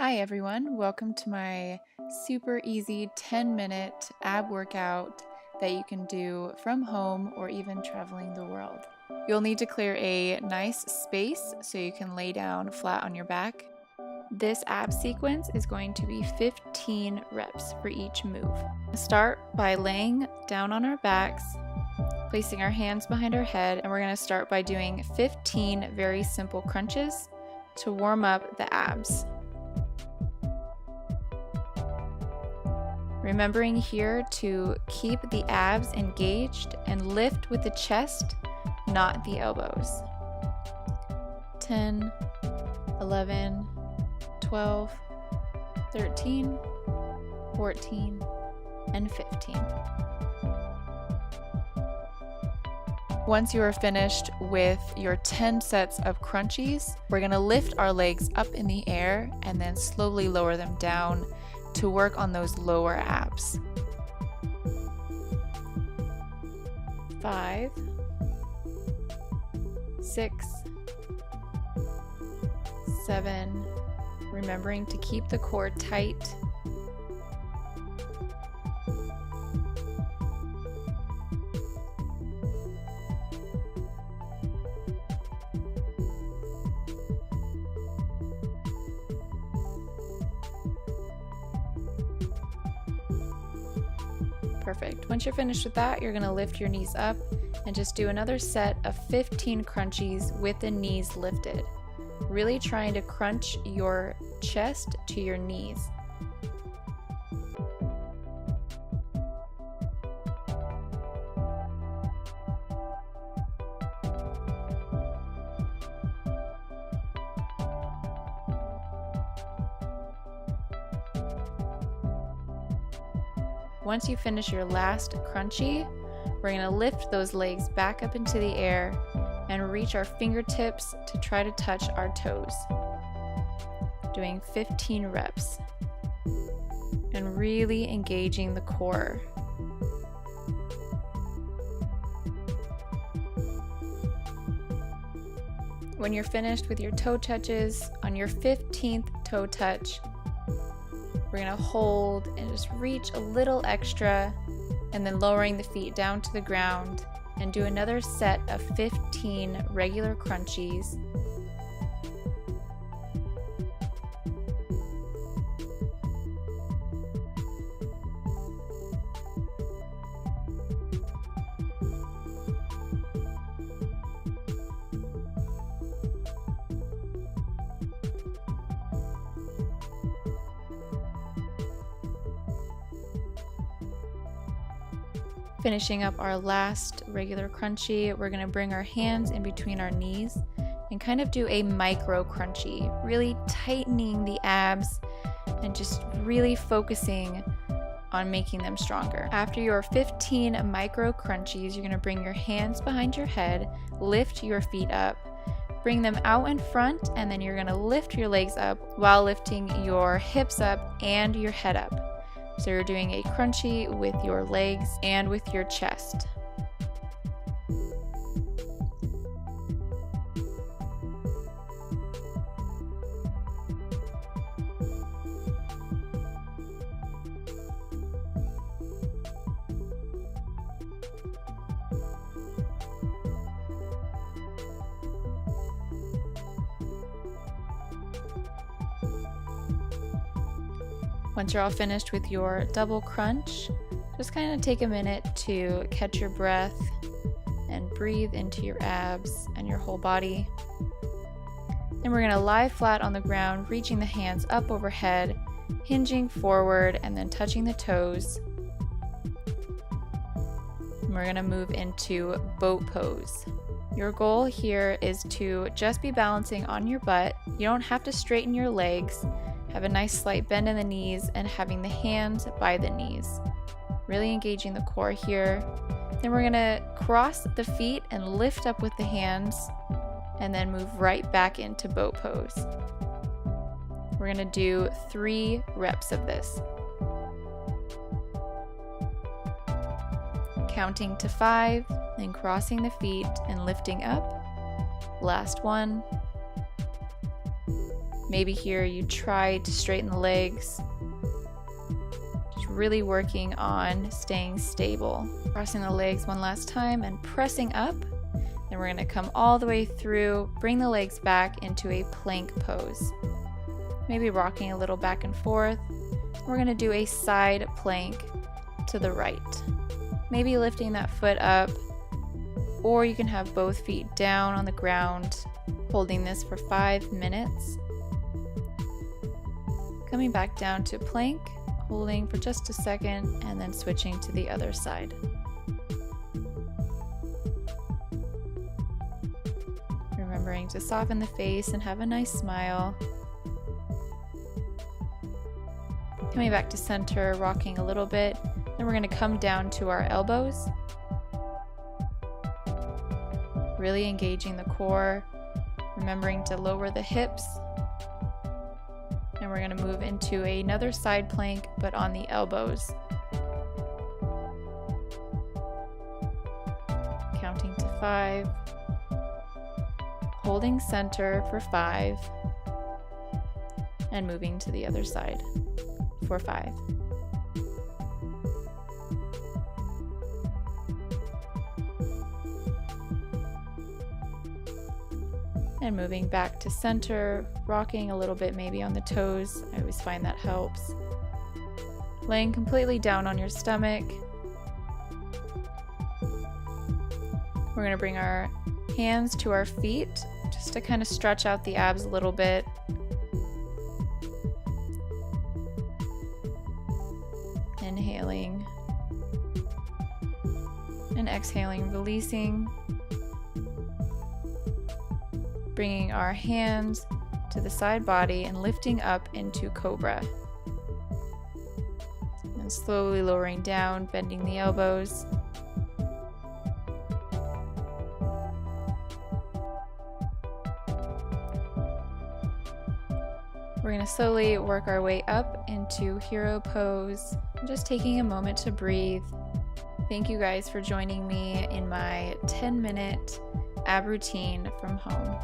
Hi everyone, welcome to my super easy 10-minute ab workout that you can do from home or even traveling the world. You'll need to clear a nice space so you can lay down flat on your back. This ab sequence is going to be 15 reps for each move. Start by laying down on our backs, placing our hands behind our head, and we're going to start by doing 15 very simple crunches to warm up the abs. Remembering here to keep the abs engaged and lift with the chest, not the elbows. 10, 11, 12, 13, 14, and 15. Once you are finished with your 10 sets of crunchies, we're going to lift our legs up in the air and then slowly lower them down to work on those lower abs. 5, 6, 7, remembering to keep the core tight. 8. Perfect. Once you're finished with that, you're going to lift your knees up and just do another set of 15 crunchies with the knees lifted. Really trying to crunch your chest to your knees. Once you finish your last crunchie, we're going to lift those legs back up into the air and reach our fingertips to try to touch our toes. Doing 15 reps and really engaging the core. When you're finished with your toe touches, on your 15th toe touch, we're going to hold and just reach a little extra and then lowering the feet down to the ground and do another set of 15 regular crunchies. Finishing up our last regular crunchie, we're going to bring our hands in between our knees and kind of do a micro crunchie, really tightening the abs and just really focusing on making them stronger. After your 15 micro crunchies, you're going to bring your hands behind your head, lift your feet up, bring them out in front, and then you're going to lift your legs up while lifting your hips up and your head up. So you're doing a crunchie with your legs and with your chest. Once you're all finished with your double crunch, just kind of take a minute to catch your breath and breathe into your abs and your whole body. Then we're going to lie flat on the ground, reaching the hands up overhead, hinging forward and then touching the toes. And we're going to move into boat pose. Your goal here is to just be balancing on your butt. You don't have to straighten your legs. Have a nice slight bend in the knees and having the hands by the knees. Really engaging the core here. Then we're going to cross the feet and lift up with the hands and then move right back into boat pose. We're going to do 3 reps of this. Counting to 5, then crossing the feet and lifting up. Last one. Maybe here you try to straighten the legs. Just really working on staying stable. Crossing the legs one last time and pressing up. Then we're going to come all the way through, bring the legs back into a plank pose. Maybe rocking a little back and forth. We're going to do a side plank to the right. Maybe lifting that foot up, or you can have both feet down on the ground, holding this for 5 minutes. Coming back down to plank, holding for just a second, and then switching to the other side. Remembering to soften the face and have a nice smile. Coming back to center, rocking a little bit. Then we're going to come down to our elbows. Really engaging the core. Remembering to lower the hips. And we're going to move into another side plank, but on the elbows. Counting to 5. Holding center for 5. And moving to the other side for 5. And moving back to center, rocking a little bit maybe on the toes. I always find that helps. Laying completely down on your stomach. We're going to bring our hands to our feet just to kind of stretch out the abs a little bit. Inhaling and exhaling, releasing. Bringing our hands to the side body and lifting up into Cobra. And slowly lowering down, bending the elbows. We're going to slowly work our way up into hero pose, just taking a moment to breathe. Thank you guys for joining me in my 10-minute ab routine from home.